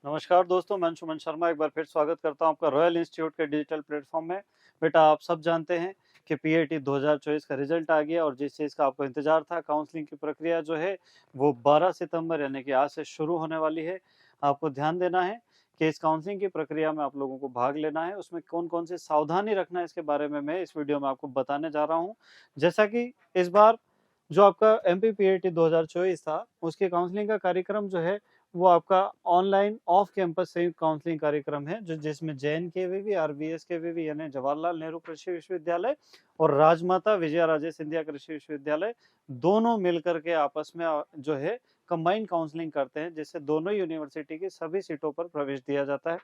नमस्कार दोस्तों, मैं अंशुमन शर्मा एक बार फिर स्वागत करता हूं आपका रॉयल इंस्टीट्यूट के डिजिटल प्लेटफॉर्म में। बेटा, आप सब जानते हैं कि पीएटी 2024 का रिजल्ट आ गया और जिस चीज़ का आपको इंतजार था, काउंसलिंग की प्रक्रिया जो है वो 12 सितंबर यानी कि आज से शुरू होने वाली है। आपको ध्यान देना है कि इस काउंसलिंग की प्रक्रिया में आप लोगों को भाग लेना है। उसमें कौन-कौन सी सावधानी रखना है इसके बारे में मैं इस वीडियो में आपको बताने जा रहा हूँ। जैसा कि इस बार जो आपका एमपी पीएटी 2024 था, उसके काउंसलिंग का कार्यक्रम जो है वो आपका ऑनलाइन ऑफ कैंपस संयुक्त काउंसलिंग कार्यक्रम है, जो जिसमें जैन केवीवी, आरबीएस केवीवी यानी जवाहरलाल नेहरू कृषि विश्वविद्यालय और राजमाता विजया राजे सिंधिया कृषि विश्वविद्यालय दोनों मिलकर के आपस में जो है कंबाइंड काउंसलिंग करते हैं, जिससे दोनों यूनिवर्सिटी की सभी सीटों पर प्रवेश दिया जाता है।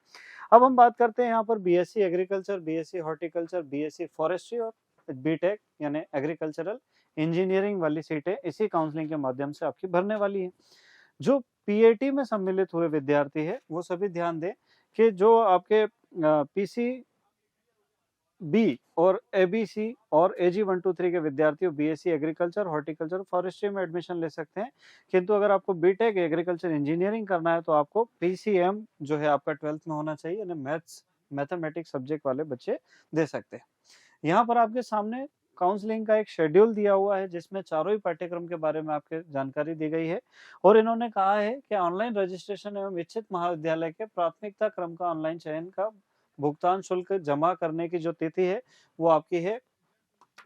अब हम बात करते हैं यहाँ पर BSc agriculture, BSc horticulture, BSc forestry और बीटेक यानी एग्रीकल्चरल इंजीनियरिंग वाली सीटें इसी काउंसलिंग के माध्यम से आपकी भरने वाली हैं। जो पीएटी में सम्मिलित हुए विद्यार्थी है वो सभी ध्यान दें कि जो आपके पीसीबी और एबीसी और एजी 123 के विद्यार्थी बीएससी एग्रीकल्चर, हॉर्टिकल्चर, फॉरेस्ट्री में एडमिशन ले सकते हैं। किंतु अगर आपको बीटेक एग्रीकल्चर इंजीनियरिंग करना है तो आपको पीसीएम जो है आपका 12th में होना चाहिए, यानी मैथमेटिक्स सब्जेक्ट वाले बच्चे दे सकते हैं। यहाँ पर आपके सामने काउंसलिंग का एक शेड्यूल दिया हुआ है, जिसमें चारों ही पाठ्यक्रम के बारे में आपके जानकारी दी गई है और इन्होंने कहा है कि ऑनलाइन रजिस्ट्रेशन एवं इच्छित महाविद्यालय के प्राथमिकता क्रम का ऑनलाइन चयन का भुगतान शुल्क जमा करने की जो तिथि है वो आपकी है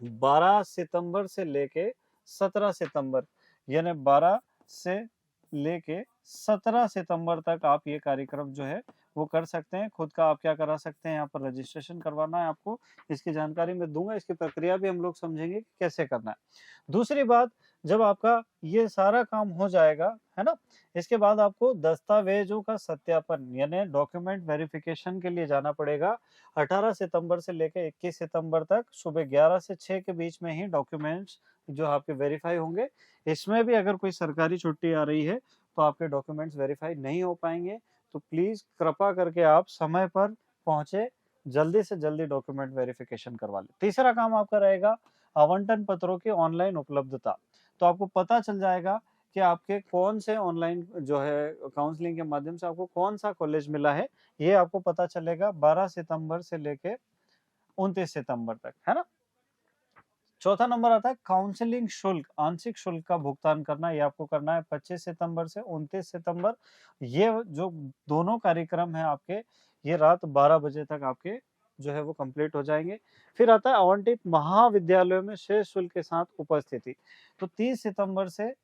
12 सितंबर से लेके 17 सितंबर, यानी 12 से लेके 17 सितंबर तक आप ये कार्यक्रम जो है वो कर सकते हैं। खुद का आप क्या करा सकते हैं, यहाँ पर रजिस्ट्रेशन करवाना है आपको, इसकी जानकारी मैं दूंगा। इसकी प्रक्रिया भी हम लोग समझेंगे कि कैसे करना है। दूसरी बात, जब आपका ये सारा काम हो जाएगा, है ना, इसके बाद आपको दस्तावेजों का सत्यापन यानी डॉक्यूमेंट वेरिफिकेशन के लिए जाना पड़ेगा। 18 सितंबर से लेकर 21 सितंबर तक सुबह 11 से 6 के बीच में ही डॉक्यूमेंट्स जो आपके वेरीफाई होंगे। इसमें भी अगर कोई सरकारी छुट्टी आ रही है तो आपके डॉक्यूमेंट्स वेरीफाई नहीं हो पाएंगे। तो प्लीज कृपा करके आप समय पर पहुंचे, जल्दी से जल्दी डॉक्यूमेंट वेरिफिकेशन करवा लें। तीसरा काम आपका रहेगा आवंटन पत्रों की ऑनलाइन उपलब्धता। तो आपको पता चल जाएगा कि आपके कौन से ऑनलाइन जो है काउंसलिंग के माध्यम से आपको कौन सा कॉलेज मिला है। ये आपको पता चलेगा 12 सितंबर से लेके 29 सितंबर तक, है ना। चौथा नंबर आता है काउंसलिंग शुल्क, आंशिक शुल्क का भुगतान करना। ये आपको करना है 25 सितंबर से 29 सितंबर। ये जो दोनों कार्यक्रम है आपके, ये रात 12 बजे तक आपके जो है वो कंप्लीट हो जाएंगे। फिर आता है आवंटित महाविद्यालयों में शेष शुल्क के साथ उपस्थिति। तो 30 सितंबर से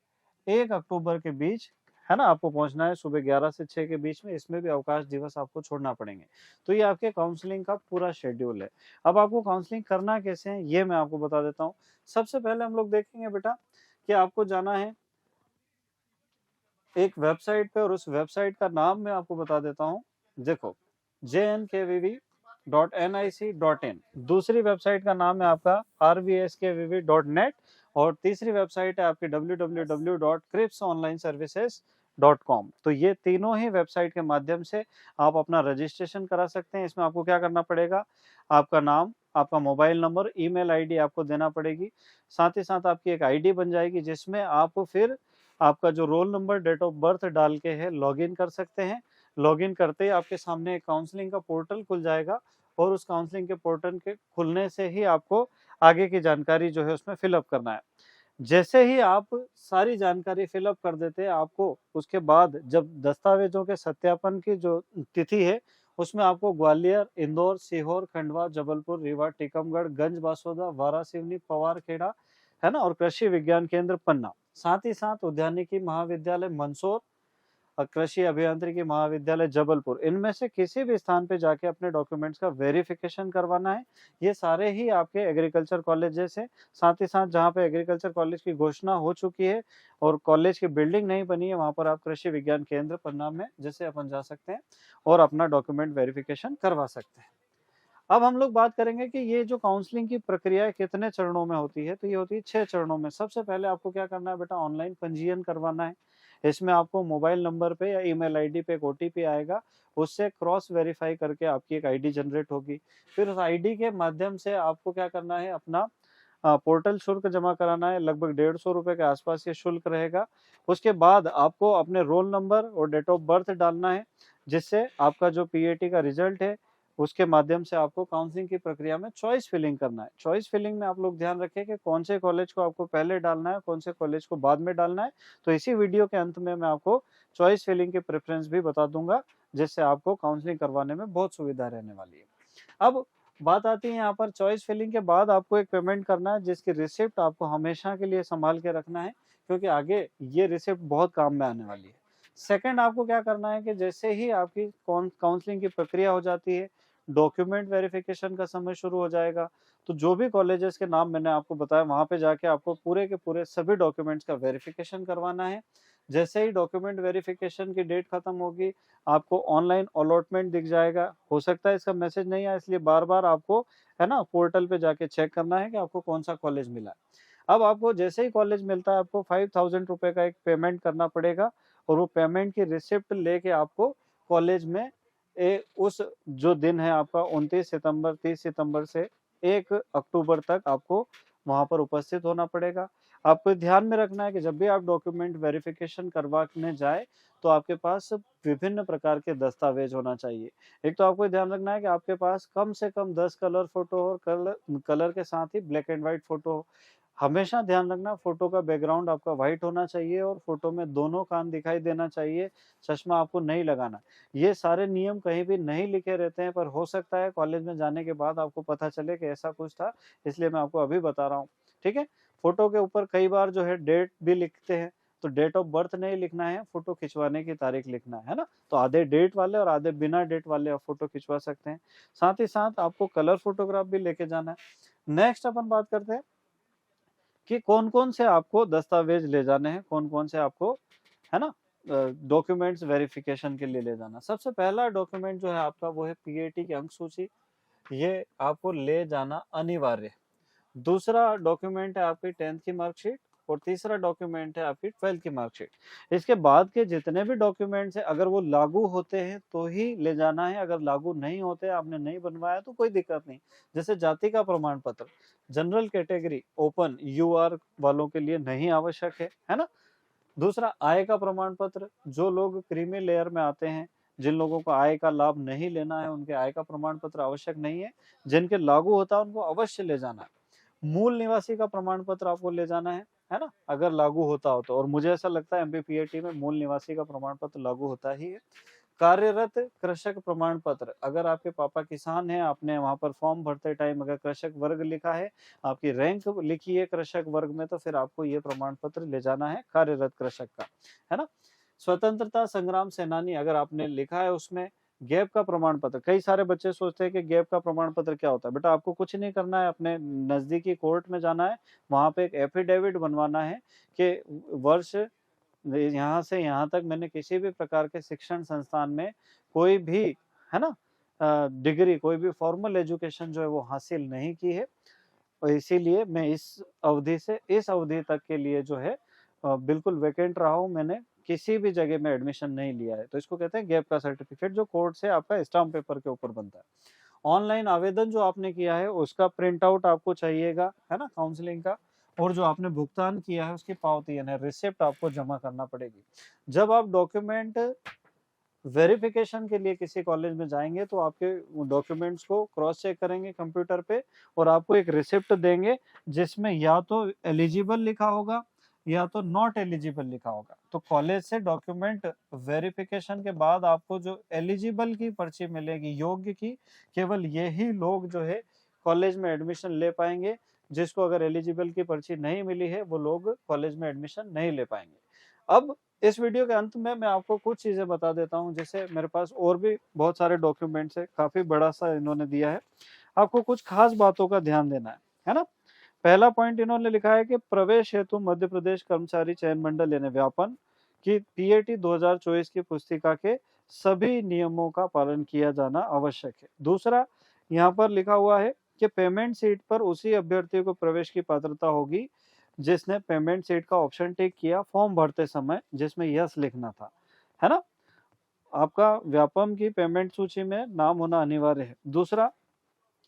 1 अक्टूबर के बीच, है ना, आपको पहुंचना है सुबह 11 से 6 के बीच में। इसमें भी अवकाश दिवस आपको छोड़ना पड़ेंगे। तो ये आपके काउंसलिंग का पूरा शेड्यूल है। अब आपको काउंसलिंग करना कैसे है ये मैं आपको बता देता हूँ। सबसे पहले हम लोग देखेंगे बेटा कि आपको जाना है एक वेबसाइट पे, और उस वेबसाइट का नाम मैं आपको बता देता हूँ। देखो, jnkvv.nic.in। दूसरी वेबसाइट का नाम है आपका rbskvv.net और तीसरी वेबसाइट है आपकी www.cripsonlineservices.com। तो ये तीनों ही वेबसाइट के माध्यम से आप अपना रजिस्ट्रेशन करा सकते हैं। इसमें आपको क्या करना पड़ेगा, आपका नाम, आपका मोबाइल नंबर, ईमेल आईडी आपको देना पड़ेगी। साथ ही साथ आपकी एक आईडी बन जाएगी, जिसमें आप फिर आपका जो roll number, date of birth डाल के है लॉगिन कर सकते हैं। लॉगिन करते ही आपके सामने एक काउंसलिंग का पोर्टल खुल जाएगा और उस काउंसलिंग के पोर्टल के खुलने से ही आपको आगे की जानकारी जो है उसमें फिलअप करना है। जैसे ही आप सारी जानकारी फिलअप कर देते हैं, आपको उसके बाद जब दस्तावेजों के सत्यापन की जो तिथि है उसमें आपको ग्वालियर, इंदौर, सीहोर, खंडवा, जबलपुर, रीवा, टीकमगढ़, गंज बासौदा, वारासिवनी, पवारखेड़ा, है ना, और कृषि विज्ञान केंद्र पन्ना, साथ ही साथ उद्यानिकी महाविद्यालय मंदसौर और कृषि अभियांत्रिकी महाविद्यालय जबलपुर, इनमें से किसी भी स्थान पे जाके अपने डॉक्यूमेंट्स का वेरिफिकेशन करवाना है। ये सारे ही आपके एग्रीकल्चर कॉलेजेस हैं। साथ ही साथ जहाँ पे एग्रीकल्चर कॉलेज की घोषणा हो चुकी है और कॉलेज की बिल्डिंग नहीं बनी है, वहाँ पर आप कृषि विज्ञान केंद्र पन्ना में जैसे अपन जा सकते हैं और अपना डॉक्यूमेंट वेरिफिकेशन करवा सकते हैं। अब हम लोग बात करेंगे कि ये जो काउंसलिंग की प्रक्रिया कितने चरणों में होती है। तो ये होती है 6 चरणों में। सबसे पहले आपको क्या करना है बेटा, ऑनलाइन पंजीयन करवाना है। इसमें आपको मोबाइल नंबर पे या ईमेल आईडी पे एक ओटीपी आएगा, उससे क्रॉस वेरीफाई करके आपकी एक आईडी जनरेट होगी। फिर उस आईडी के माध्यम से आपको क्या करना है, अपना पोर्टल शुल्क जमा कराना है, लगभग 150 रुपए के आसपास ये शुल्क रहेगा। उसके बाद आपको अपने रोल नंबर और डेट ऑफ बर्थ डालना है, जिससे आपका जो पीएटी का रिजल्ट है उसके माध्यम से आपको काउंसलिंग की प्रक्रिया में चॉइस फिलिंग करना है। चॉइस फिलिंग में आप लोग ध्यान रखें कि कौन से कॉलेज को आपको पहले डालना है, कौन से कॉलेज को बाद में डालना है। तो इसी वीडियो के अंत में मैं आपको चॉइस फिलिंग की प्रेफरेंस भी बता दूंगा, जिससे आपको काउंसलिंग करवाने में बहुत सुविधा रहने वाली है। अब बात आती है यहाँ पर चॉइस फिलिंग के बाद आपको एक पेमेंट करना है, जिसकी रिसिप्ट आपको हमेशा के लिए संभाल के रखना है, क्योंकि आगे ये रिसिप्ट बहुत काम में आने वाली है। सेकंड, आपको क्या करना है कि जैसे ही आपकी काउंसलिंग की प्रक्रिया हो जाती है, डॉक्यूमेंट वेरिफिकेशन का समय शुरू हो जाएगा। तो जो भी कॉलेजेस के नाम मैंने आपको बताया, वहां पे जाके आपको पूरे के पूरे सभी डॉक्यूमेंट्स का वेरिफिकेशन करवाना है। जैसे ही डॉक्यूमेंट वेरिफिकेशन की डेट खत्म होगी, आपको ऑनलाइन अलॉटमेंट दिख जाएगा। हो सकता है इसका मैसेज नहीं आया, इसलिए बार बार आपको, है ना, पोर्टल पे जाके चेक करना है कि आपको कौन सा कॉलेज मिला है। अब आपको जैसे ही कॉलेज मिलता है, आपको 5000 रुपए का एक पेमेंट करना पड़ेगा, और वो पेमेंट की रिसिप्ट लेके आपको कॉलेज में उस जो दिन है आपका 29 सितंबर, 30 सितंबर से 1 अक्टूबर तक आपको वहां पर उपस्थित होना पड़ेगा। आपको ध्यान में रखना है कि जब भी आप डॉक्यूमेंट वेरिफिकेशन करवाने जाए, तो आपके पास विभिन्न प्रकार के दस्तावेज होना चाहिए। एक तो आपको ध्यान रखना है कि आपके पास कम से कम 10 कलर फोटो और कलर के साथ ही ब्लैक एंड व्हाइट फोटो हो। हमेशा ध्यान रखना, फोटो का बैकग्राउंड आपका व्हाइट होना चाहिए और फोटो में दोनों कान दिखाई देना चाहिए। चश्मा आपको नहीं लगाना। ये सारे नियम कहीं भी नहीं लिखे रहते हैं, पर हो सकता है कॉलेज में जाने के बाद आपको पता चले कि ऐसा कुछ था, इसलिए मैं आपको अभी बता रहा हूँ। ठीक है। फोटो के ऊपर कई बार जो है डेट भी लिखते हैं, तो डेट ऑफ बर्थ नहीं लिखना है, फोटो खिंचवाने की तारीख लिखना है ना। तो आधे डेट वाले और आधे बिना डेट वाले आप फोटो खिंचवा सकते हैं। साथ ही साथ आपको कलर फोटोग्राफ भी लेके जाना है। नेक्स्ट अपन बात करते हैं कि कौन कौन से आपको दस्तावेज ले जाने हैं, कौन कौन से आपको, है ना, डॉक्यूमेंट्स वेरिफिकेशन के लिए ले जाना। सबसे पहला डॉक्यूमेंट जो है आपका, वो है पीएटी की अंक सूची। ये आपको ले जाना अनिवार्य है। दूसरा डॉक्यूमेंट है आपकी 10th की मार्कशीट, और तीसरा डॉक्यूमेंट है आपकी 12th की मार्कशीट। इसके बाद के जितने भी डॉक्यूमेंट्स हैं, अगर वो लागू होते हैं तो ही ले जाना है, अगर लागू नहीं होते, आपने नहीं बनवाया, तो कोई दिक्कत नहीं। जैसे जाति का प्रमाण पत्र, जनरल कैटेगरी ओपन यूआर वालों के लिए नहीं आवश्यक है ना। दूसरा, आय का प्रमाण पत्र, जो लोग क्रीमी लेयर में आते हैं, जिन लोगों को आय का लाभ नहीं लेना है, उनके आय का प्रमाण पत्र आवश्यक नहीं है। जिनके लागू होता है उनको अवश्य ले जाना है। मूल निवासी का प्रमाण पत्र आपको ले जाना है ना, अगर लागू होता हो तो। और मुझे ऐसा लगता है एमपीपीएटी में मूल निवासी का प्रमाण पत्र लागू होता ही है। कार्यरत कृषक प्रमाण पत्र, अगर आपके पापा किसान हैं, आपने वहां पर फॉर्म भरते टाइम अगर कृषक वर्ग लिखा है, आपकी रैंक लिखी है कृषक वर्ग में, तो फिर आपको ये प्रमाण पत्र ले जाना है कार्यरत कृषक का, है ना। स्वतंत्रता संग्राम सेनानी, अगर आपने लिखा है उसमें गैप का प्रमाण पत्र। कई सारे बच्चे सोचते हैं कि गैप का प्रमाण पत्र क्या होता है। बेटा, आपको कुछ नहीं करना है, अपने नजदीकी कोर्ट में जाना है, वहां पे एक एफिडेविट बनवाना है कि वर्ष यहाँ से यहाँ तक मैंने किसी भी प्रकार के शिक्षण संस्थान में कोई भी, है ना, डिग्री, कोई भी फॉर्मल एजुकेशन जो है वो हासिल नहीं की है, और इसीलिए मैं इस अवधि से इस अवधि तक के लिए जो है बिल्कुल वैकेंट रहा हूँ, मैंने किसी भी जगह में एडमिशन नहीं लिया है। तो इसको कहते हैं गैप का सर्टिफिकेट, जो कोर्ट से आपका स्टाम्प पेपर के ऊपर बनता है। ऑनलाइन आवेदन जो आपने किया है उसका प्रिंट आउट आपको चाहिएगा, है ना, काउंसलिंग का। और जो आपने भुगतान किया है उसकी पावती यानी रिसिप्ट आपको जमा करना पड़ेगी। जब आप डॉक्यूमेंट वेरिफिकेशन के लिए किसी कॉलेज में जाएंगे, तो आपके डॉक्यूमेंट्स को क्रॉस चेक करेंगे कंप्यूटर पे, और आपको एक रिसिप्ट देंगे, जिसमें या तो एलिजिबल लिखा होगा या तो नॉट एलिजिबल लिखा होगा। तो कॉलेज से डॉक्यूमेंट वेरिफिकेशन के बाद आपको जो एलिजिबल की पर्ची मिलेगी, योग्य की, केवल यही लोग जो है कॉलेज में एडमिशन ले पाएंगे। जिसको अगर एलिजिबल की पर्ची नहीं मिली है, वो लोग कॉलेज में एडमिशन नहीं ले पाएंगे। अब इस वीडियो के अंत में मैं आपको कुछ चीजें बता देता हूं। जैसे मेरे पास और भी बहुत सारे डॉक्यूमेंट्स है, काफी बड़ा सा इन्होंने दिया है। आपको कुछ खास बातों का ध्यान देना है ना। पहला पॉइंट इन्होंने लिखा है कि प्रवेश हेतु मध्य प्रदेश कर्मचारी चयन मंडल यानी व्यापन की पीएटी 2024 की पुस्तिका के सभी नियमों का पालन किया जाना आवश्यक है। दूसरा, यहाँ पर लिखा हुआ है कि पेमेंट सीट पर उसी अभ्यर्थी को प्रवेश की पात्रता होगी जिसने पेमेंट सीट का ऑप्शन टिक किया फॉर्म भरते समय, जिसमें यस लिखना था, है ना। आपका व्यापम की पेमेंट सूची में नाम होना अनिवार्य है। दूसरा,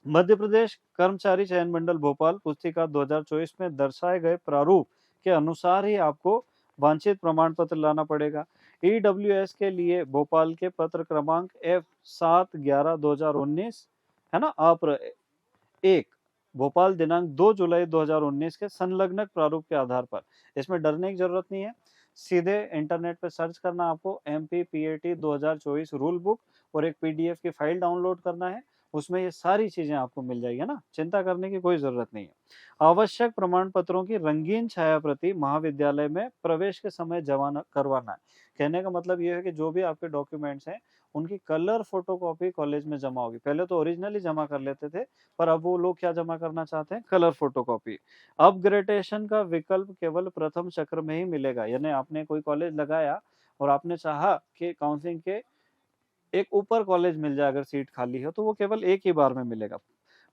मध्य प्रदेश कर्मचारी चयन मंडल भोपाल पुस्तिका 2024 में दर्शाए गए प्रारूप के अनुसार ही आपको वांछित प्रमाण पत्र लाना पड़ेगा। ईडब्ल्यूएस के लिए भोपाल के पत्र क्रमांक F7/11/2019 है ना, अप्र 1 भोपाल दिनांक 2 जुलाई 2019 के संलग्नक प्रारूप के आधार पर। इसमें डरने की जरूरत नहीं है, सीधे इंटरनेट पे सर्च करना, आपको MPPAT 2024 रूल बुक और एक PDF की फाइल डाउनलोड करना है, उसमें ये सारी चीजें आपको मिल जाएगी ना, चिंता करने की कोई जरूरत नहीं है। आवश्यक प्रमाण पत्रों की रंगीन छाया प्रति महाविद्यालय में प्रवेश के समय जमा करवाना है। कहने का मतलब ये है कि जो भी आपके डॉक्यूमेंट्स हैं उनकी कलर फोटोकॉपी कॉलेज में जमा होगी। पहले तो ओरिजिनली जमा कर लेते थे, पर अब वो लोग क्या जमा करना चाहते हैं, कलर फोटोकॉपी। अपग्रेडेशन का विकल्प केवल प्रथम चक्र में ही मिलेगा, यानी आपने कोई कॉलेज लगाया और आपने चाहा कि काउंसलिंग के एक ऊपर कॉलेज मिल जाए, अगर सीट खाली है तो वो केवल एक ही बार में मिलेगा।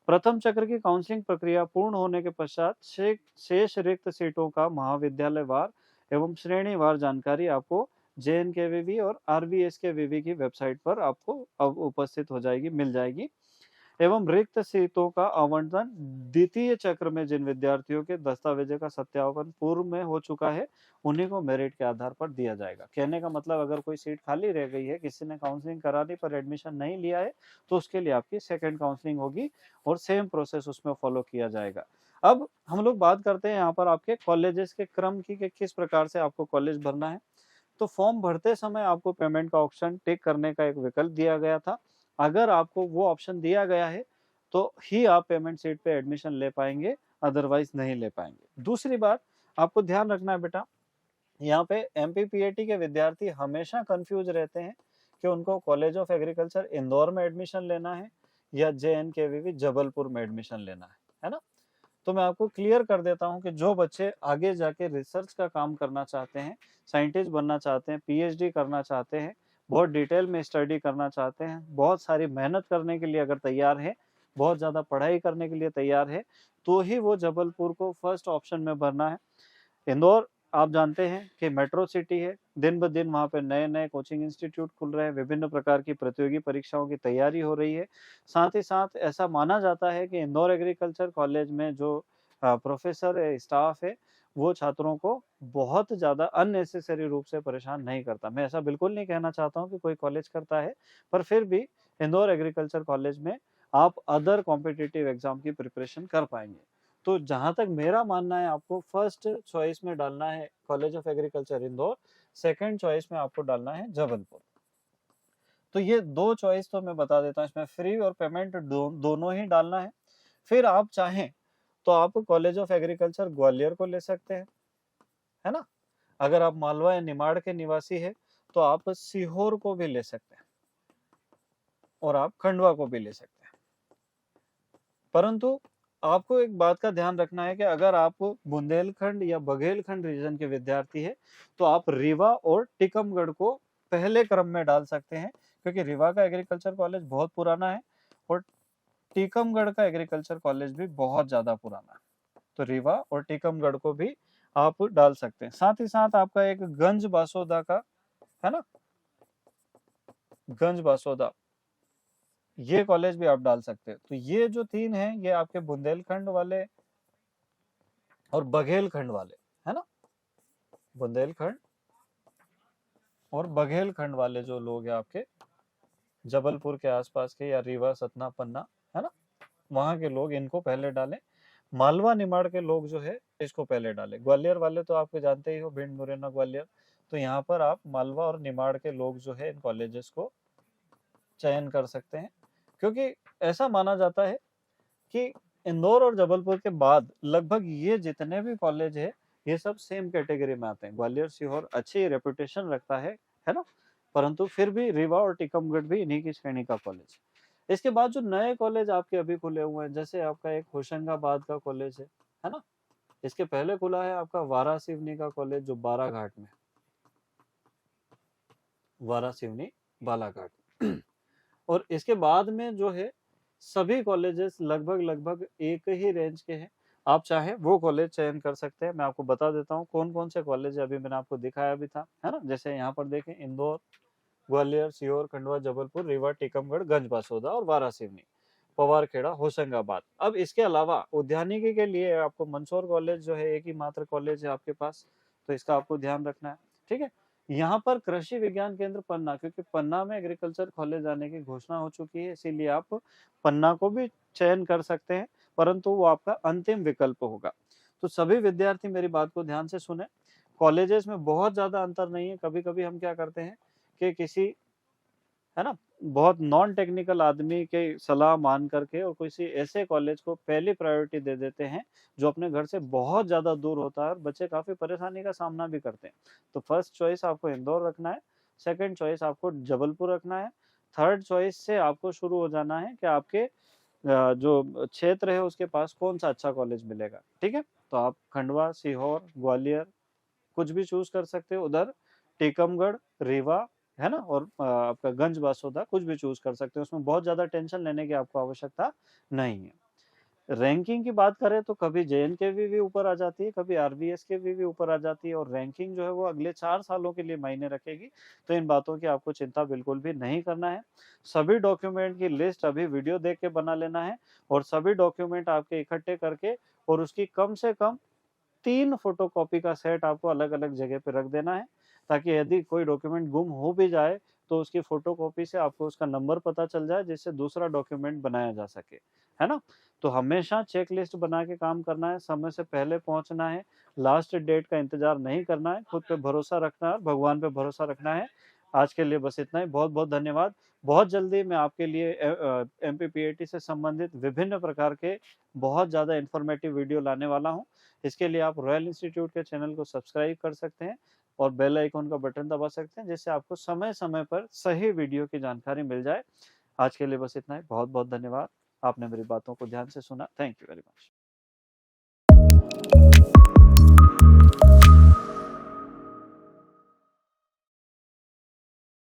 प्रथम चक्र की काउंसलिंग प्रक्रिया पूर्ण होने के पश्चात शेष रिक्त सीटों का महाविद्यालयवार एवं श्रेणीवार जानकारी आपको JNKVB और RVSKVB की वेबसाइट पर आपको अब उपस्थित हो जाएगी, मिल जाएगी। एवं रिक्त सीटों का आवंटन द्वितीय चक्र में जिन विद्यार्थियों के दस्तावेजों का सत्यापन पूर्व में हो चुका है उन्हीं को मेरिट के आधार पर दिया जाएगा। कहने का मतलब अगर कोई सीट खाली रह गई है, किसी ने काउंसलिंग करा दी पर एडमिशन नहीं लिया है, तो उसके लिए आपकी सेकंड काउंसलिंग होगी और सेम प्रोसेस उसमें फॉलो किया जाएगा। अब हम लोग बात करते हैं यहाँ पर आपके कॉलेजेस के क्रम की, कि किस प्रकार से आपको कॉलेज भरना है। तो फॉर्म भरते समय आपको पेमेंट का ऑप्शन टिक करने का एक विकल्प दिया गया था। अगर आपको वो ऑप्शन दिया गया है तो ही आप पेमेंट सीट पे एडमिशन ले पाएंगे, अदरवाइज नहीं ले पाएंगे। दूसरी बात आपको ध्यान रखना है बेटा, यहाँ पे MPPAT के विद्यार्थी हमेशा कंफ्यूज रहते हैं कि उनको कॉलेज ऑफ एग्रीकल्चर इंदौर में एडमिशन लेना है या JNKVB जबलपुर में एडमिशन लेना है ना। तो मैं आपको क्लियर कर देता हूं कि जो बच्चे आगे जाके रिसर्च का काम करना चाहते हैं, साइंटिस्ट बनना चाहते हैं, PhD करना चाहते हैं, बहुत डिटेल में स्टडी करना चाहते हैं, बहुत सारी मेहनत करने के लिए अगर तैयार है, बहुत ज़्यादा पढ़ाई करने के लिए तैयार है, तो ही वो जबलपुर को फर्स्ट ऑप्शन में भरना है। इंदौर आप जानते हैं कि मेट्रो सिटी है, दिन ब दिन वहाँ पे नए नए कोचिंग इंस्टीट्यूट खुल रहे हैं, विभिन्न प्रकार की प्रतियोगी परीक्षाओं की तैयारी हो रही है। साथ ही साथ ऐसा माना जाता है कि इंदौर एग्रीकल्चर कॉलेज में जो प्रोफेसर है, स्टाफ है, वो छात्रों को बहुत ज़्यादा अननेसेसरी रूप से परेशान नहीं करता। मैं ऐसा बिल्कुल नहीं कहना चाहता हूँ कि कोई कॉलेज करता है, पर फिर भी इंदौर एग्रीकल्चर कॉलेज में आप अदर कॉम्पिटिटिव एग्जाम की प्रिपरेशन कर पाएंगे। तो जहां तक मेरा मानना है, आपको फर्स्ट चॉइस में डालना है college of agriculture Indore, second choice में आपको डालना है जबलपुर। तो ये दो चॉइस तो मैं बता देता हूँ, इसमें फ्री और पेमेंट दोनों ही डालना है। फिर आप चाहें तो आप कॉलेज ऑफ एग्रीकल्चर ग्वालियर को ले सकते हैं, है ना। अगर आप मालवा या निमाड़ के निवासी है तो आप सीहोर को भी ले सकते हैं और आप खंडवा को भी ले सकते हैं। परंतु आपको एक बात का ध्यान रखना है कि अगर आप बुंदेलखंड या बघेलखंड रीजन के विद्यार्थी है तो आप रीवा और टीकमगढ़ को पहले क्रम में डाल सकते हैं, क्योंकि रीवा का एग्रीकल्चर कॉलेज बहुत पुराना है और टीकमगढ़ का एग्रीकल्चर कॉलेज भी बहुत ज्यादा पुराना है। तो रीवा और टीकमगढ़ को भी आप डाल सकते हैं। साथ ही साथ आपका एक गंज बासोदा का है ना, गंज बासोदा, ये कॉलेज भी आप डाल सकते हैं। तो ये जो तीन हैं, ये आपके बुंदेलखंड वाले और बघेलखंड वाले, है ना, बुंदेलखंड और बघेलखंड वाले जो लोग हैं आपके जबलपुर के आसपास के या रीवा सतना पन्ना, है ना, वहां के लोग इनको पहले डालें। मालवा निमाड़ के लोग जो है इसको पहले डालें। ग्वालियर वाले तो आपको जानते ही हो, भिंड मुरैना ग्वालियर, तो यहाँ पर आप मालवा और निमाड़ के लोग जो है इन कॉलेजेस को चयन कर सकते हैं, क्योंकि ऐसा माना जाता है कि इंदौर और जबलपुर के बाद लगभग ये जितने भी कॉलेज है ये सब सेम कैटेगरी में आते हैं। ग्वालियर सीहोर अच्छी रेपुटेशन रखता है ना, परंतु फिर भी रीवा और टीकमगढ़ भी इन्हीं की श्रेणी का कॉलेज। इसके बाद जो नए कॉलेज आपके अभी खुले हुए हैं, जैसे आपका एक होशंगाबाद का कॉलेज है ना, इसके पहले खुला है आपका वारासिवनी का कॉलेज जो बाराघाट में, वारासिवनी बालाघाट और इसके बाद में जो है सभी कॉलेजेस लगभग लगभग एक ही रेंज के हैं। आप चाहे वो कॉलेज चयन कर सकते हैं। मैं आपको बता देता हूँ कौन कौन से कॉलेज अभी मैंने आपको दिखाया भी था, है ना। जैसे यहाँ पर देखें, इंदौर, ग्वालियर, सीहोर, खंडवा, जबलपुर, रीवा, टीकमगढ़, गंज बासोदा और वारासिवनी। पवारखेड़ा, होशंगाबाद। अब इसके अलावा उद्यानिकी के लिए आपको मंदसौर कॉलेज जो है एक ही मात्र कॉलेज है आपके पास, तो इसका आपको ध्यान रखना है, ठीक है। यहाँ पर कृषि विज्ञान केंद्र पन्ना, क्योंकि पन्ना में एग्रीकल्चर कॉलेज आने की घोषणा हो चुकी है, इसीलिए आप पन्ना को भी चयन कर सकते हैं, परंतु वो आपका अंतिम विकल्प होगा। तो सभी विद्यार्थी मेरी बात को ध्यान से सुने, कॉलेजेस में बहुत ज्यादा अंतर नहीं है। कभी कभी हम क्या करते हैं कि किसी, है ना, बहुत नॉन टेक्निकल आदमी के सलाह मान करके और किसी ऐसे कॉलेज को पहली प्रायोरिटी दे देते हैं जो अपने घर से बहुत ज्यादा दूर होता है, और बच्चे काफी परेशानी का सामना भी करते हैं। तो फर्स्ट चॉइस आपको इंदौर रखना है, सेकंड चॉइस आपको जबलपुर रखना है, थर्ड चॉइस से आपको शुरू हो जाना है कि आपके जो क्षेत्र है उसके पास कौन सा अच्छा कॉलेज मिलेगा, ठीक है। तो आप खंडवा, सीहोर, ग्वालियर कुछ भी चूज कर सकते हो, उधर टीकमगढ़, रीवा, है ना, और आपका गंज बासोदा कुछ भी चूज कर सकते हो। उसमें बहुत ज्यादा टेंशन लेने की आपको आवश्यकता नहीं है। रैंकिंग की बात करें तो कभी जेएनके भी ऊपर आ जाती है, कभी आरबीएस भी ऊपर आ जाती है, और रैंकिंग जो है वो अगले 4 सालों के लिए मायने रखेगी। तो इन बातों की आपको चिंता बिल्कुल भी नहीं करना है। सभी डॉक्यूमेंट की लिस्ट अभी वीडियो देख के बना लेना है, और सभी डॉक्यूमेंट आपके इकट्ठे करके और उसकी कम से कम 3 फोटोकॉपी का सेट आपको अलग-अलग जगह पे रख देना है, ताकि यदि कोई डॉक्यूमेंट गुम हो भी जाए, तो उसकी फोटोकॉपी से आपको उसका नंबर पता चल जाए, जिससे दूसरा डॉक्यूमेंट बनाया जा सके, है ना? तो हमेशा चेक लिस्ट बना के काम करना है, समय से पहले पहुँचना है, लास्ट डेट का इंतज़ार नहीं करना है, खुद पे भरोसा रखना है, भगवान पे भरोसा रखना है। आज के लिए बस इतना ही, बहुत-बहुत धन्यवाद। बहुत जल्दी मैं आपके लिए एमपीपीएटी से संबंधित विभिन्न प्रकार के बहुत ज़्यादा इन्फॉर्मेटिव वीडियो लाने वाला हूँ। इसके लिए आप रॉयल इंस्टीट्यूट के चैनल को सब्सक्राइब कर सकते हैं और बेल आइकन का बटन दबा सकते हैं, जिससे आपको समय-समय पर सही वीडियो की जानकारी मिल जाए। आज के लिए बस इतना ही। बहुत-बहुत धन्यवाद। आपने मेरी बातों को ध्यान से सुना। Thank you very much.